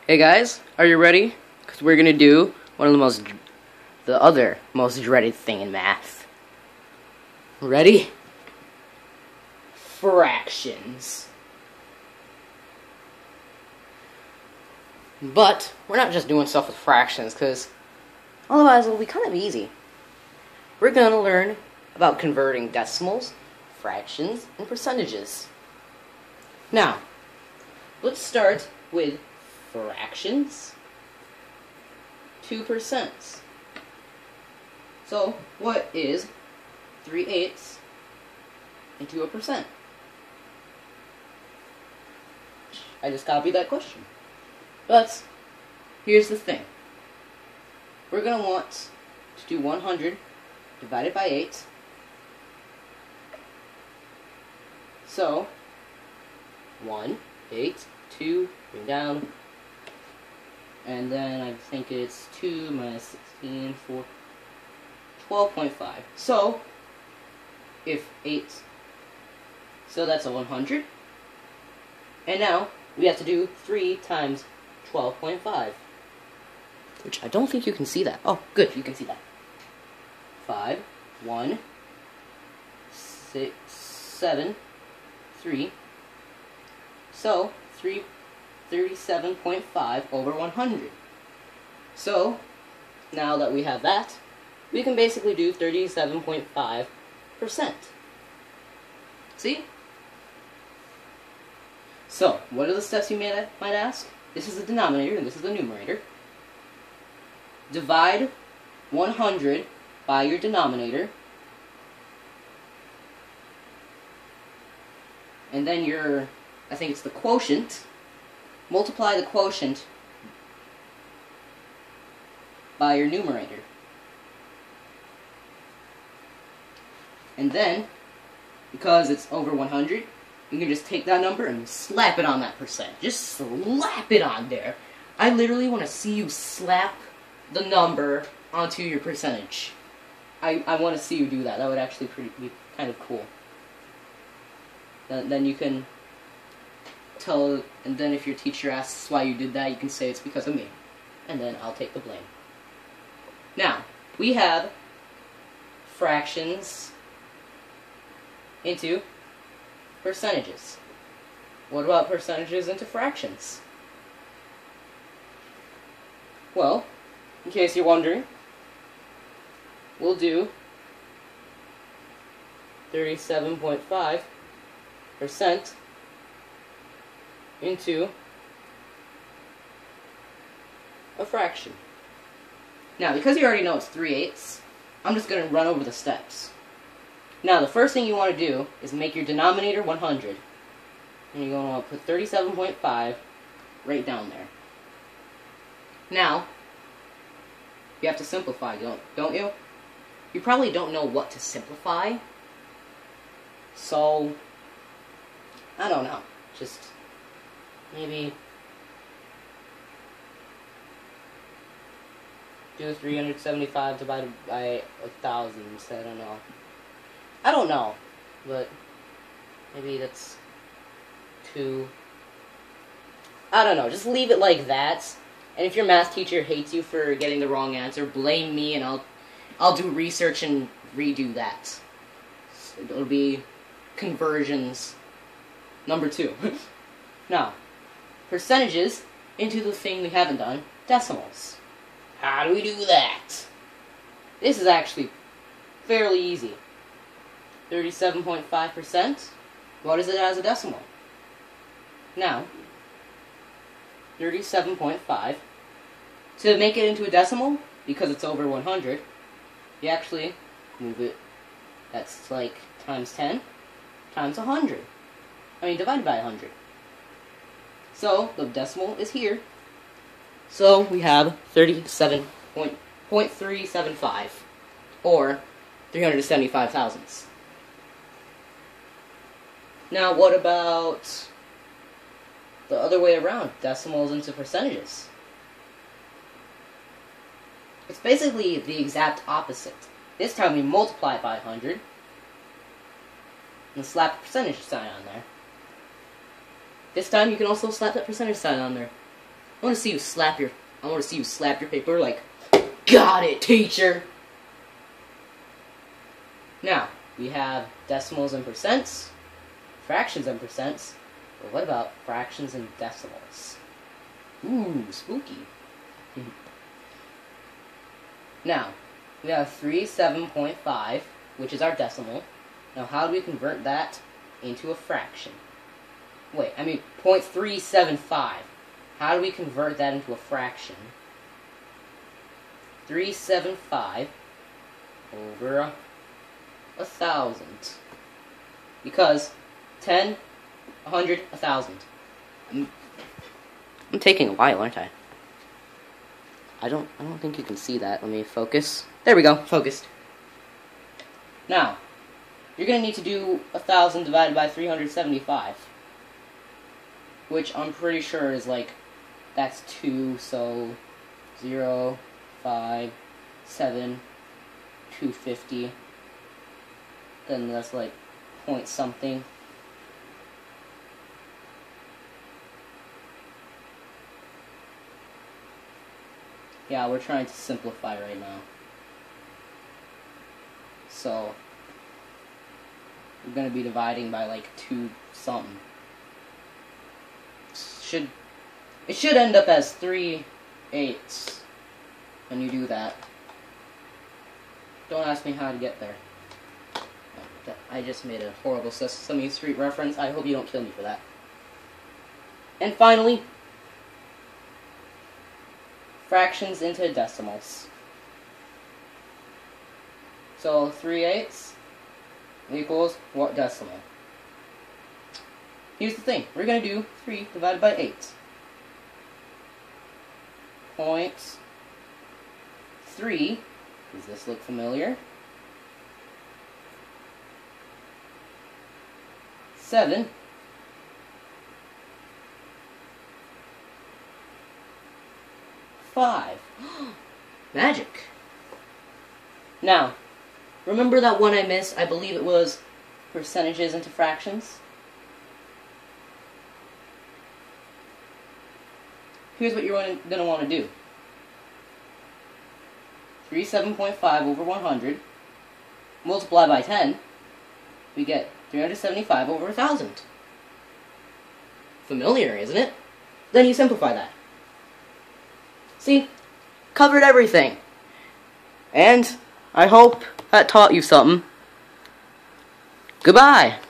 Hey guys, are you ready? Because we're gonna do the other most dreaded thing in math. Ready? Fractions. But we're not just doing stuff with fractions, because otherwise it'll be kind of easy. We're gonna learn about converting decimals, fractions, and percentages. Now, let's start with fractions to percents. So, what is 3/8 into a percent? I just copied that question. But, here's the thing. We're going to want to do 100 divided by 8. So, 1, 8, 2, bring down, and then I think it's 2 minus 16, 4, 12.5. So, if 8, so that's a 100. And now, we have to do 3 times 12.5. Which I don't think you can see that. Oh, good, you can see that. 5, 1, 6, 7, 3. So, 37.5 over 100. So, now that we have that, we can basically do 37.5%. See? So, what are the steps you might ask? This is the denominator and this is the numerator. Divide 100 by your denominator. And then I think it's the quotient. Multiply the quotient by your numerator. And then, because it's over 100, you can just take that number and slap it on that percent. Just slap it on there. I literally want to see you slap the number onto your percentage. I want to see you do that. That would actually be kind of cool. Then you can tell, and then if your teacher asks why you did that, you can say it's because of me. And then I'll take the blame. Now, we have fractions into percentages. What about percentages into fractions? Well, in case you're wondering, we'll do 37.5% into a fraction. Now, because you already know it's 3/8, I'm just going to run over the steps. Now, the first thing you want to do is make your denominator 100. And you're going to want to put 37.5 right down there. Now, you have to simplify, don't you? You probably don't know what to simplify. So, I don't know. Just maybe do 375 divided by 1,000 instead. I don't know, but maybe that's 2. I don't know. Just leave it like that. And if your math teacher hates you for getting the wrong answer, blame me, and I'll do research and redo that. So it'll be conversions number 2. Now, percentages into the thing we haven't done, decimals. How do we do that? This is actually fairly easy. 37.5%. What is it as a decimal? Now, 37.5. To make it into a decimal, because it's over 100, you actually move it. That's like times 10 times 100. Divided by 100. So, the decimal is here. So, we have 37.375, or 375 thousandths. Now, what about the other way around, decimals into percentages? It's basically the exact opposite. This time we multiply it by 100, and slap a percentage sign on there. This time you can also slap that percentage sign on there. I want to see you slap your paper like, got it, teacher. Now, we have decimals and percents, fractions and percents, but what about fractions and decimals? Ooh, spooky. Now, we have 37.5, which is our decimal. Now, how do we convert that into a fraction? Wait, I mean 0.375. How do we convert that into a fraction? 375 over 1,000. Because 10, 100, 1,000. I'm taking a while, aren't I? I don't think you can see that. Let me focus. There we go, focused. Now, you're gonna need to do 1,000 divided by 375. Which I'm pretty sure is like, that's 2, so 0, 5, 7, 250. Then that's like point something. Yeah, we're trying to simplify right now. So, we're going to be dividing by like 2 something. It should end up as 3/8 when you do that. Don't ask me how to get there. I just made a horrible Sesame Street reference. I hope you don't kill me for that. And finally, fractions into decimals. So 3/8 equals what decimal? Here's the thing. We're going to do 3 divided by 8. 0.3. Does this look familiar? 7. 5. Magic. Now, remember that one I missed? I believe it was percentages into fractions. Here's what you're going to want to do. 37.5 over 100. Multiply by 10. We get 375 over 1,000. Familiar, isn't it? Then you simplify that. See? Covered everything. And I hope that taught you something. Goodbye.